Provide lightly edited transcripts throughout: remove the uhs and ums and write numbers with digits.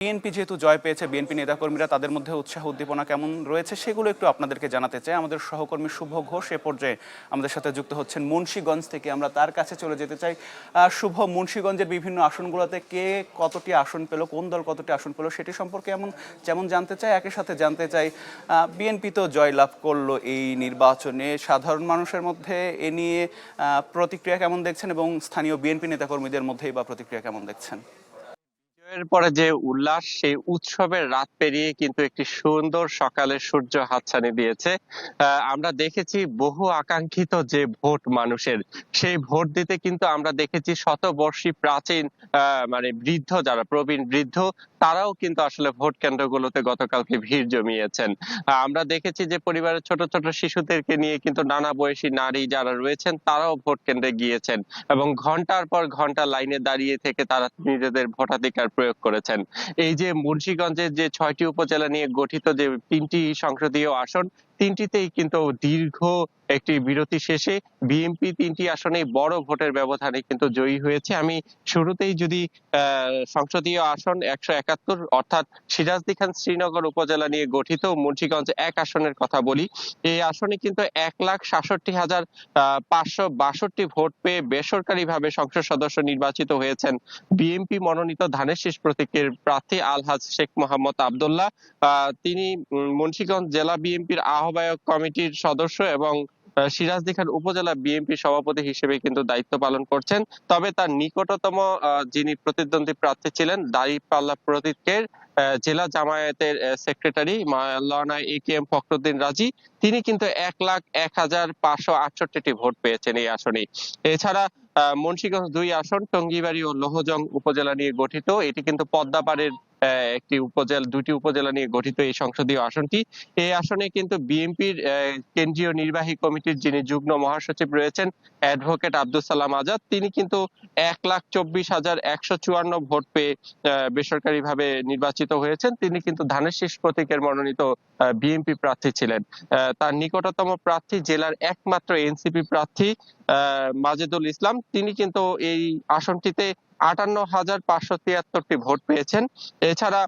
BNP যেহেতু জয় পেয়েছে, BNP নেতাকর্মীরা তাদের মধ্যে উৎসাহ উদ্দীপনা কেমন রয়েছে সেগুলো একটু আপনাদেরকে জানাতে চাই। আমাদের সহকর্মী শুভ ঘোষ এ পর্যায়ে আমাদের সাথে যুক্ত হচ্ছেন মুন্সিগঞ্জ থেকে। আমরা তার কাছে চলে যেতে চাই। শুভ, মুন্সিগঞ্জের বিভিন্ন আসনগুলোতে কে কতটি আসন পেল, কোন দল কতটি আসন পেল সেটি সম্পর্কে যেমন জানতে চাই, একই সাথে জানতে চাই বিএনপি তো জয়লাভ করলো এই নির্বাচনে, সাধারণ মানুষের মধ্যে এ নিয়ে প্রতিক্রিয়া কেমন দেখছেন এবং স্থানীয় বিএনপি নেতাকর্মীদের মধ্যেই বা প্রতিক্রিয়া কেমন দেখছেন? এরপরে যে উল্লাস, সেই উৎসবের রাত পেরিয়ে কিন্তু একটি সুন্দর সকালের সূর্য হাতছানি দিয়েছে। আমরা দেখেছি বহু আকাঙ্ক্ষিত যে ভোট মানুষের, সেই ভোট দিতে কিন্তু আমরা দেখেছি শতবর্ষী প্রাচীন মানে বৃদ্ধ, যারা প্রবীণ বৃদ্ধ, তারাও কিন্তু আসলে ভোট কেন্দ্রগুলোতে গতকালকে ভিড় জমিয়েছেন। আমরা দেখেছি যে পরিবারের ছোট ছোট শিশুদেরকে নিয়ে কিন্তু নানা বয়সী নারী যারা রয়েছেন তারাও ভোট কেন্দ্রে গিয়েছেন এবং ঘন্টার পর ঘন্টা লাইনে দাঁড়িয়ে থেকে তারা নিজেদের ভোটাধিকার প্রয়োগ করেছেন। এই যে মুন্সিগঞ্জের যে 6টি উপজেলা নিয়ে গঠিত যে 3টি সংসদীয় আসন, তিনটিতেই কিন্তু দীর্ঘ একটি বিরতি শেষে বিএনপি 3টি আসনেই বড় ভোটের ব্যবধানে কিন্তু জয়ী হয়েছে। আমি শুরুতেই যদি সংসদীয় আসন 171 অর্থাৎ সিরাজদি খান শ্রীনগর উপজেলা নিয়ে গঠিত মুন্সিগঞ্জ 1 আসনের কথা বলি। এই আসনে কিন্তু 1,66,562 ভোট পেয়ে বেসরকারিভাবে সংসদ সদস্য নির্বাচিত হয়েছেন বিএনপি মনোনীত ধানের শীষ প্রতীকের প্রার্থী আলহাজ শেখ মোহাম্মদ আব্দুল্লাহ। তিনি মুন্সিগঞ্জ জেলা বিএনপির আহ্বায়ক কমিটির সদস্য এবং সিরাজদি খান উপজেলা বিএনপি সভাপতি হিসেবে কিন্তু দায়িত্ব পালন করছেন। তবে তার নিকটতম যিনি প্রতিদ্বন্দ্বী প্রার্থী ছিলেন দাঁড়িপাল্লা প্রতীকের জেলা জামায়াতের সেক্রেটারি মাওলানা এ.কে.এম ফখরুদ্দিন রাজি, তিনি কিন্তু 1,01,568টি ভোট পেয়েছেন এই আসনে। এছাড়া মুন্সিগঞ্জ 2 আসন টঙ্গিবাড়ি ও লোহজং উপজেলা নিয়ে গঠিত, এটি কিন্তু পদ্মাপাড়ের একটি উপজেলা, 2টি উপজেলা নিয়ে গঠিত এই সংসদীয় আসনটি। এই আসনে কিন্তু বিএনপির কেন্দ্রীয় নির্বাহী কমিটির যিনি যুগ্ম মহাসচিব রয়েছেন অ্যাডভোকেট আব্দুল সালাম আজাদ, তিনি কিন্তু 1,24,154 ভোট পেয়ে বেসরকারিভাবে নির্বাচিত হয়েছেন। তিনি কিন্তু ধানের শীষ প্রতীকের মনোনীত বিএনপি প্রার্থী ছিলেন। তার নিকটতম প্রার্থী জেলার একমাত্র এনসিপি প্রার্থী মাজেদুল ইসলাম, তিনি কিন্তু এই আসনটিতে 58,573টি ভোট পেয়েছেন। এছাড়া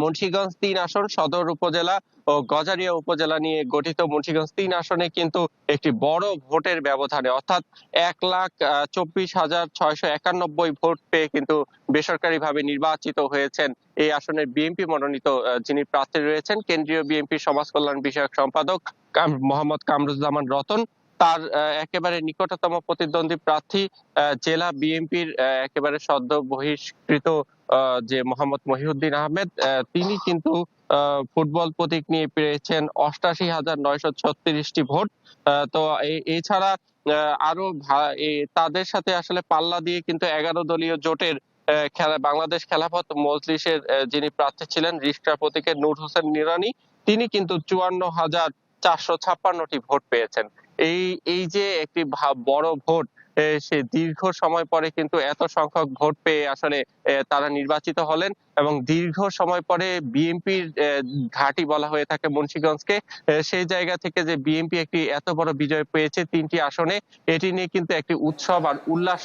মুন্সিগঞ্জ 3 আসন সদর উপজেলা ও গজারিয়া উপজেলা নিয়ে গঠিত মুন্সিগঞ্জ 3 আসনে কিন্তু একটি বড় ভোটের ব্যবধানে অর্থাৎ 1,24,691 ভোট পেয়ে কিন্তু বেসরকারিভাবে নির্বাচিত হয়েছেন এই আসনের বিএনপি মনোনীত যিনি প্রার্থী রয়েছেন কেন্দ্রীয় বিএনপি সমাজ কল্যাণ বিষয়ক সম্পাদক মোহাম্মদ কামরুজ্জামান রতন। তার একেবারে নিকটতম প্রতিদ্বন্দ্বী প্রার্থী জেলা বিএনপির একেবারে সদ্য বহিষ্কৃত যে মোহাম্মদ মহিউদ্দিন আহমেদ, তিনি কিন্তু ফুটবল প্রতীক নিয়ে পেয়েছেন 88,936টি ভোট। তো এছাড়া আরো তাদের সাথে আসলে পাল্লা দিয়ে কিন্তু 11 দলীয় জোটের বাংলাদেশ খেলাফত মজলিসের যিনি প্রার্থী ছিলেন রিস্কা প্রতীকের নূর হোসেন নিরানি, তিনি কিন্তু 54,456টি ভোট পেয়েছেন। এই যে একটি বড় ভোট, সে দীর্ঘ সময় পরে কিন্তু এত সংখ্যক ভোট পেয়ে আসলে তারা নির্বাচিত হলেন এবং দীর্ঘ সময় পরে বিএনপির ঘাঁটি বলা হয়ে থাকে মুন্সিগঞ্জকে, সেই জায়গা থেকে যে বিএনপি একটি এত বড় বিজয় পেয়েছে 3টি আসনে, এটি নিয়ে কিন্তু একটি উৎসব আর উল্লাস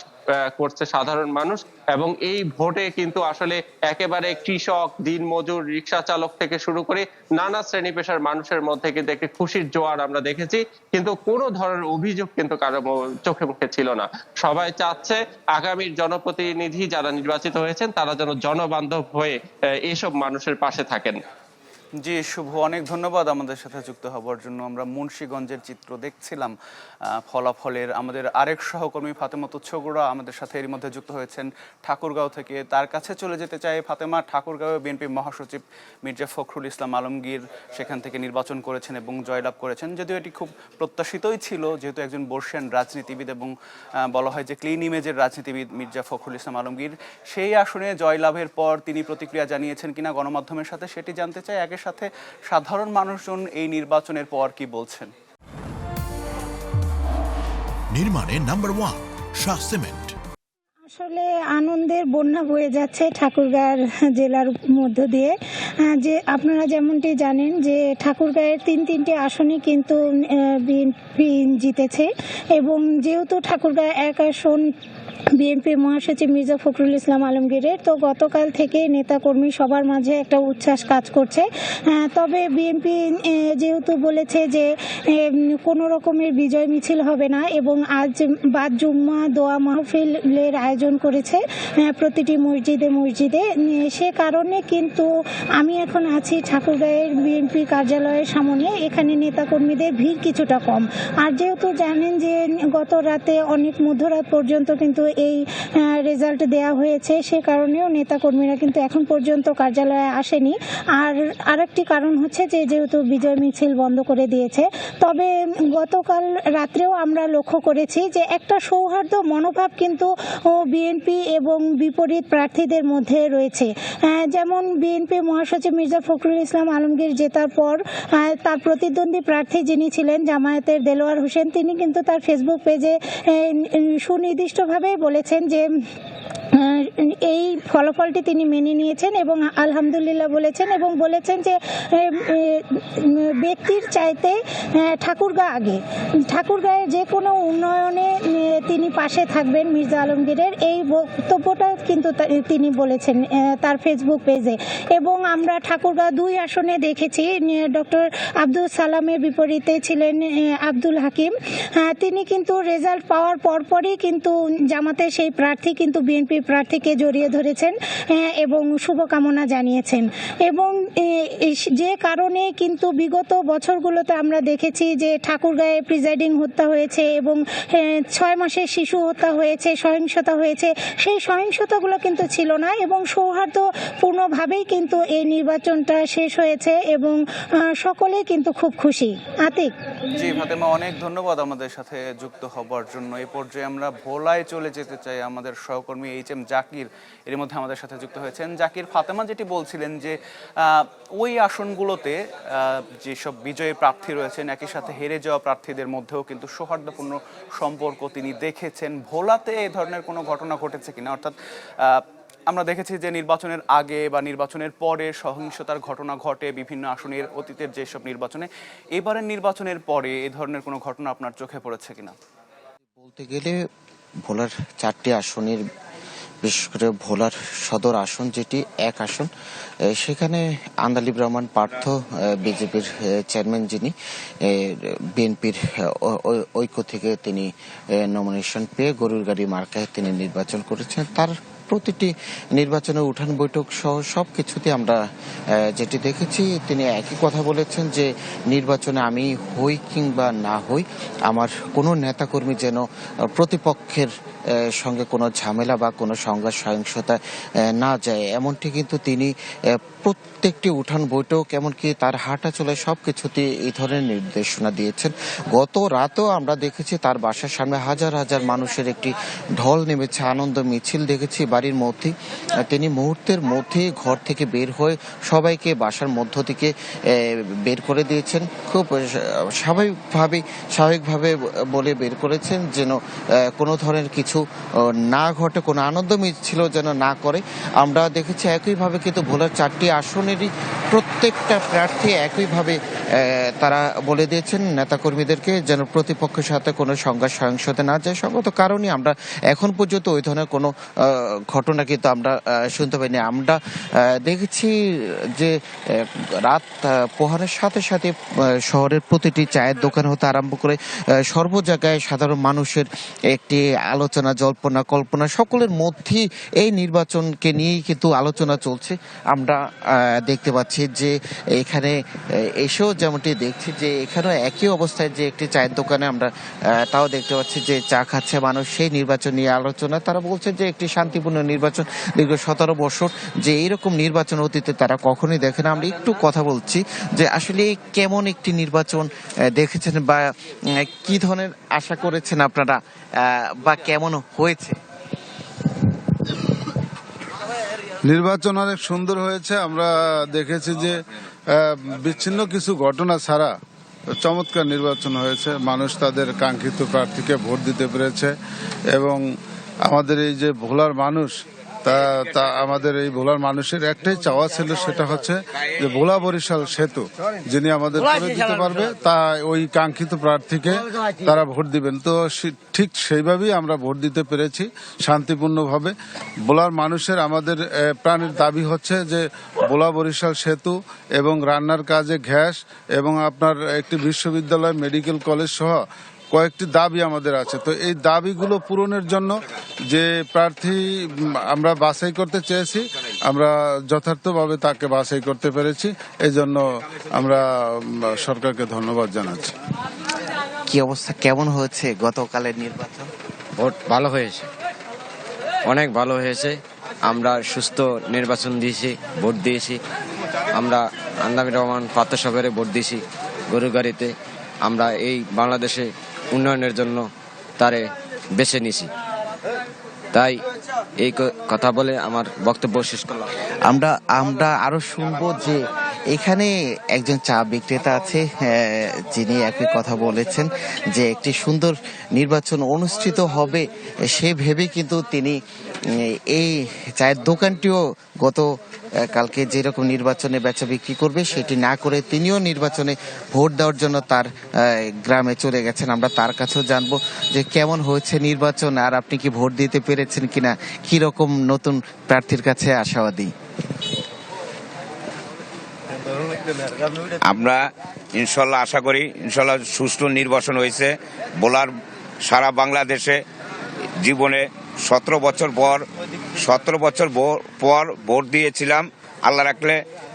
করছে সাধারণ মানুষ। এবং এই ভোটে কিন্তু আসলে একেবারে কৃষক, দিনমজুর, রিক্সা চালক থেকে শুরু করে নানা শ্রেণী পেশার মানুষের মধ্যে কিন্তু একটি খুশির জোয়ার আমরা দেখেছি, কিন্তু কোনো ধরনের অভিযোগ কিন্তু কারো চোখে মুখে ছিল না। সবাই চাচ্ছে আগামীর জনপ্রতিনিধি যারা নির্বাচিত হয়েছেন তারা যেন জনবান্ধব হয়ে এসব মানুষের পাশে থাকেন। জি শুভ, অনেক ধন্যবাদ আমাদের সাথে যুক্ত হবার জন্য। আমরা মুন্সিগঞ্জের চিত্র দেখছিলাম ফলাফলের। আমাদের আরেক সহকর্মী ফাতেমা তুচ্ছগুড়া আমাদের সাথে এর মধ্যে যুক্ত হয়েছেন ঠাকুরগাঁও থেকে। তার কাছে চলে যেতে চাই। ফাতেমা, ঠাকুরগাঁও বিএনপি মহাসচিব মির্জা ফখরুল ইসলাম আলমগীর সেখান থেকে নির্বাচন করেছেন এবং জয়লাভ করেছেন, যদিও এটি খুব প্রত্যাশিতই ছিল, যেহেতু একজন বর্ষিয়ান রাজনীতিবিদ এবং বলা হয় যে ক্লিন ইমেজের রাজনীতিবিদ মির্জা ফখরুল ইসলাম আলমগীর। সেই আসনে জয়লাভের পর তিনি প্রতিক্রিয়া জানিয়েছেন কিনা গণমাধ্যমের সাথে সেটি জানতে চাই। একই সাথে সাধারণ মানুষজন এই নির্বাচনের পর কি বলছেন? নির্মাণে নাম্বার 1 শাহ সিমেন্ট। আসলে আনন্দের বন্যা বয়ে যাচ্ছে ঠাকুরগাঁও জেলার মধ্য দিয়ে। যে আপনারা যেমনটি জানেন যে ঠাকুরগাঁয়ের তিনটি আসনে কিন্তু বিএনপি জিতেছে এবং যেহেতু ঠাকুরগাঁও 1 আসন বিএনপির মহাসচিব মির্জা ফখরুল ইসলাম আলমগীরের। তো গতকাল থেকে নেতাকর্মী সবার মাঝে একটা উচ্ছ্বাস কাজ করছে। তবে বিএনপি যেহেতু বলেছে যে কোনো রকমের বিজয় মিছিল হবে না এবং আজ বাদ জুম্মা দোয়া মাহফিলের আয়োজন করেছে প্রতিটি মসজিদে মসজিদে, সে কারণে কিন্তু আমি এখন আছি ঠাকুরগাঁয়ের বিএনপি কার্যালয়ের সামনে। এখানে নেতাকর্মীদের ভিড় কিছুটা কম। আর যেহেতু জানেন যে গত রাতে অনেক মধ্যরাত পর্যন্ত কিন্তু এই রেজাল্ট দেয়া হয়েছে, সে কারণেও নেতাকর্মীরা কিন্তু এখন পর্যন্ত কার্যালয়ে আসেনি। আর আরেকটি কারণ হচ্ছে যে যেহেতু বিজয় মিছিল বন্ধ করে দিয়েছে। তবে গতকাল রাত্রেও আমরা লক্ষ্য করেছি যে একটা সৌহার্দ্য মনোভাব কিন্তু বিএনপি এবং বিপরীত প্রার্থীদের মধ্যে রয়েছে। যেমন বিএনপি মহাসচিব মির্জা ফখরুল ইসলাম আলমগীর জেতার পর তার প্রতিদ্বন্দ্বী প্রার্থী যিনি ছিলেন জামায়াতের দেলোয়ার হোসেন, তিনি কিন্তু তার ফেসবুক পেজে সুনির্দিষ্টভাবেই বলেছেন যে এই ফলাফলটি তিনি মেনে নিয়েছেন এবং আলহামদুলিল্লাহ বলেছেন এবং বলেছেন যে ব্যক্তির চাইতে ঠাকুরগাঁ আগে, ঠাকুরগাঁয়ের যে কোনো উন্নয়নে তিনি পাশে থাকবেন মির্জা আলমগীরের, এই বক্তব্যটা কিন্তু তিনি বলেছেন তার ফেসবুক পেজে। এবং আমরা ঠাকুরগাঁ 2 আসনে দেখেছি ডক্টর আব্দুল সালামের বিপরীতে ছিলেন আব্দুল হাকিম। তিনি কিন্তু রেজাল্ট পাওয়ার পরপরই কিন্তু জামাতের সেই প্রার্থী কিন্তু বিএনপি প্রার্থীকে জড়িয়ে ধরেছেন এবং শুভকামনা জানিয়েছেন। এবং যে কারণে কিন্তু বিগত বছরগুলোতে আমরা দেখেছি যে ঠাকুরগাঁয়ে প্রিজাইডিং হত্যা হয়েছে এবং 6 মাসের শিশু হত্যা হয়েছে, সহিংসতা হয়েছে, সেই সহিংসতাগুলো কিন্তু ছিল না এবং সৌহার্দ্যপূর্ণভাবেই কিন্তু এই নির্বাচনটা শেষ হয়েছে এবং সকলেই কিন্তু খুব খুশি। আতিক। জি ফাতেমা, অনেক ধন্যবাদ আমাদের সাথে যুক্ত হবার জন্য। এই পর্যায়ে আমরা ভোলায় চলে যেতে চাই। আমাদের সহকর্মী এইচ.এম. জাকির এর মধ্যে আমাদের সাথে যুক্ত হয়েছেন। জাকির, ফাতেমা যেটি বলছিলেন যে ওই আসনগুলোতে যেসব বিজয়ী প্রার্থী রয়েছেন একই সাথে হেরে যাওয়া প্রার্থীদের মধ্যেও কিন্তু সৌহার্দ্যপূর্ণ সম্পর্ক তিনি দেখেছেন। ভোলাতে এই ধরনের কোনো ঘটনা ঘটেছে কিনা? অর্থাৎ আমরা দেখেছি যে নির্বাচনের আগে বা নির্বাচনের পরে সহিংসতার ঘটনা ঘটে বিভিন্ন আসনের অতীতের যেসব নির্বাচনে, এবারের নির্বাচনের পরে এই ধরনের কোনো ঘটনা আপনার চোখে পড়েছে কিনা? বলতে গেলে ভোলার 4টি আসনের, বিশেষ করে ভোলার সদর আসন যেটি 1 আসন, সেখানে আন্দালিব রহমান পার্থ বিজেপির চেয়ারম্যান, যিনি বিএনপির ঐক্য থেকে তিনি নমিনেশন পেয়ে গরুর গাড়ি মার্কায় তিনি নির্বাচন করেছেন। তার প্রতিটি নির্বাচনের উঠান বৈঠক সহ সবকিছুতে আমরা যেটি দেখেছি, তিনি একই কথা বলেছেন যে নির্বাচনে আমি হই কিংবা না হই, আমার কোনো নেতাকর্মী যেন প্রতিপক্ষের সঙ্গে কোনো ঝামেলা বা কোনো সংঘাত সহিংসতা না যায়, এমনটি কিন্তু তিনি প্রত্যেকটি উঠান বৈঠক এমনকি তার হাঁটা চলে সবকিছুতে এই ধরনের নির্দেশনা দিয়েছেন। গত রাতেও আমরা দেখেছি তার বাসার সামনে হাজার হাজার মানুষের একটি ঢল নেমেছে, আনন্দ মিছিল দেখেছি বাড়ির মধ্যে। তিনি মুহূর্তের মধ্যে ঘর থেকে বের হয়ে সবাইকে বাসার মধ্য থেকে বের করে দিয়েছেন। খুব স্বাভাবিকভাবে বলে বের করেছেন যেন কোনো ধরনের কিছু না ঘটে, কোনো আনন্দ মিছিল যেন না করে। আমরা দেখেছি একইভাবে কিন্তু ভোলার 4টি আসনেরই প্রত্যেকটা প্রার্থী একইভাবে তারা বলে দিয়েছেন নেতাকর্মীদেরকে যেন প্রতিপক্ষের সাথে কোনো সংঘাত সহিংসতা না যায়। সঙ্গত কারণে আমরা এখন পর্যন্ত ওই ধরনের কোনো ঘটনা কিন্তু আমরা শুনতে পাইনি। আমরা দেখেছি যে রাত পোহারের সাথে সাথে শহরের প্রতিটি চায়ের দোকান হতে আরম্ভ করে সর্ব জায়গায় সাধারণ মানুষের একটি আলোচনা, জল্পনা, কল্পনা সকলের মধ্যেই এই নির্বাচনকে নিয়েই কিন্তু আলোচনা চলছে। আমরা দেখতে পাচ্ছি যে এখানে এসেও যেমনটি দেখছি যে এখানেও একই অবস্থায় যে একটি চায়ের দোকানে আমরা তাও দেখতে পাচ্ছি যে চা খাচ্ছে মানুষ, সেই নির্বাচন নিয়ে আলোচনা। তারা বলছে যে একটি শান্তিপূর্ণ নির্বাচন, দীর্ঘ 17 বছর যে এইরকম নির্বাচন অতীতে তারা কখনোই দেখে না। আমরা একটু কথা বলছি যে আসলে কেমন একটি নির্বাচন দেখেছেন বা কি ধরনের আশা করেছেন আপনারা বা কেমন হয়েছে? নির্বাচন অনেক সুন্দর হয়েছে। আমরা দেখেছি যে বিচ্ছিন্ন কিছু ঘটনা ছাড়া চমৎকার নির্বাচন হয়েছে। মানুষ তাদের কাঙ্ক্ষিত প্রার্থীকে ভোট দিতে পেরেছে এবং আমাদের এই যে ভোলার মানুষ তা আমাদের এই ভোলার মানুষের একটাই চাওয়া ছিল, সেটা হচ্ছে যে ভোলা বরিশাল সেতু যিনি আমাদের করে দিতে পারবে, তা ওই কাঙ্ক্ষিত প্রার্থীকে তারা ভোট দিবেন। তো ঠিক সেইভাবেই আমরা ভোট দিতে পেরেছি শান্তিপূর্ণভাবে। ভোলার মানুষের আমাদের প্রাণের দাবি হচ্ছে যে ভোলা বরিশাল সেতু এবং রান্নার কাজে গ্যাস এবং আপনার একটি বিশ্ববিদ্যালয়, মেডিকেল কলেজ সহ কয়েকটি দাবি আমাদের আছে। তো এই দাবিগুলো পূরণের জন্য যে প্রার্থী আমরা বাছাই করতে চেয়েছি, আমরা যথার্থভাবে তাকে বাছাই করতে পেরেছি। এই জন্য আমরা সরকারকে ধন্যবাদ জানাচ্ছি। কি অবস্থা, কেমন হয়েছে গতকালের নির্বাচন? ভোট ভালো হয়েছে, অনেক ভালো হয়েছে। আমরা সুস্থ নির্বাচন দিয়েছি, ভোট দিয়েছি। আমরা আন্দামি রহমান পাত্রসাগরে ভোট দিয়েছি গরুগাড়িতে। আমরা এই বাংলাদেশে উন্নয়নের জন্য তারে বেছে নিছি। তাই এই কথা বলে আমার বক্তব্য শেষ করলাম। আমরা আরো শুনবো যে এখানে একজন চা বিক্রেতা আছে, যিনি একই কথা বলেছেন যে একটি সুন্দর নির্বাচন অনুষ্ঠিত হবে সে ভেবে কিন্তু তিনি এই চায়ের দোকানটিও গত কালকে যেরকম নির্বাচনে বেচা বিক্রি করবে সেটি না করে তিনিও নির্বাচনে ভোট দেওয়ার জন্য তার গ্রামে চলে গেছেন। আমরা তার কাছেও জানবো যে কেমন হয়েছে নির্বাচন, আর আপনি কি ভোট দিতে পেরেছেন কিনা, কি রকম নতুন প্রার্থীর কাছে আশাবাদী? আমরা ইনশাল্লাহ আশা করি ইনশাল্লাহ সুষ্ঠু নির্বাচন হয়েছে। বোলার সারা বাংলাদেশে জীবনে 17 বছর পর ভোট দিয়েছিলাম। আল্লাহ রাখলে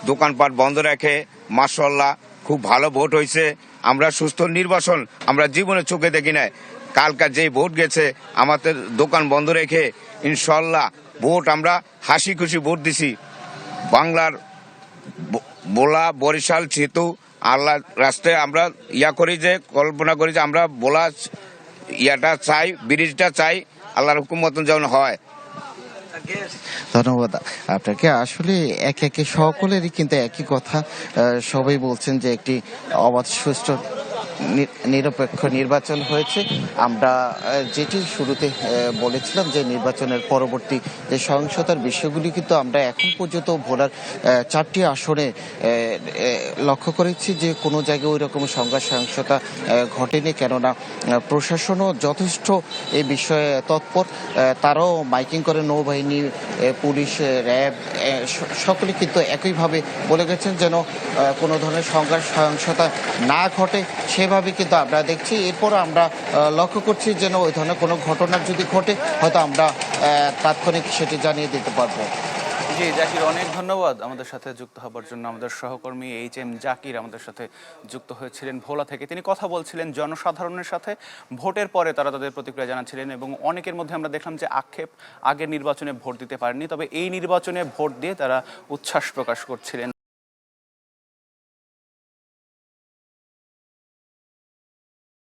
দোকানপাট বন্ধ রেখে মাশাআল্লাহ খুব ভালো ভোট হয়েছে। আমরা সুস্থ নির্বাচন আমরা জীবনে চোখে দেখি নাই। কালকার যেই ভোট গেছে আমাদের দোকান বন্ধ রেখে ইনশাল্লাহ ভোট আমরা হাসি খুশি ভোট দিছি। বাংলার বোলা বরিশাল সেতু আল্লাহ রাস্তায় আমরা করি যে কল্পনা করি যে আমরা বোলা চাই, ব্রিজটা চাই, আল্লাহর হুকুম মতন যেমন হয়। ধন্যবাদ আপনাকে। আসলে একে একে সকলেরই কিন্তু একই কথা, সবাই বলছেন যে একটি অবাধ সুষ্ঠু নিরপেক্ষ নির্বাচন হয়েছে। আমরা যেটি শুরুতে বলেছিলাম যে নির্বাচনের পরবর্তী যে সহিংসতার বিষয়গুলি কিন্তু আমরা এখন পর্যন্ত ভোলার 4টি আসনে লক্ষ্য করেছি যে কোনো জায়গায় ওই রকম সংঘাত সহিংসতা ঘটেনি, কেননা প্রশাসনও যথেষ্ট এই বিষয়ে তৎপর। তারাও মাইকিং করে নৌবাহিনী, পুলিশ, র্যাব সকলে কিন্তু একইভাবে বলে গেছেন যেন কোনো ধরনের সংঘাত সহিংসতা না ঘটে, সেভাবে কিন্তু আমরা দেখছি। এরপর আমরা লক্ষ্য করছি যেন ওই ধরনের কোনো ঘটনা যদি ঘটে হয়তো আমরা তাৎক্ষণিক সেটি জানিয়ে দিতে পারবো। জি জাকির, অনেক ধন্যবাদ আমাদের সাথে যুক্ত হবার জন্য। আমাদের সহকর্মী HM জাকির আমাদের সাথে যুক্ত হয়েছিলেন ভোলা থেকে। তিনি কথা বলছিলেন জনসাধারণের সাথে, ভোটের পরে তারা তাদের প্রতিক্রিয়া জানাচ্ছিলেন এবং অনেকের মধ্যে আমরা দেখলাম যে আক্ষেপ আগের নির্বাচনে ভোট দিতে পারেনি, তবে এই নির্বাচনে ভোট দিয়ে তারা উচ্ছ্বাস প্রকাশ করছিলেন।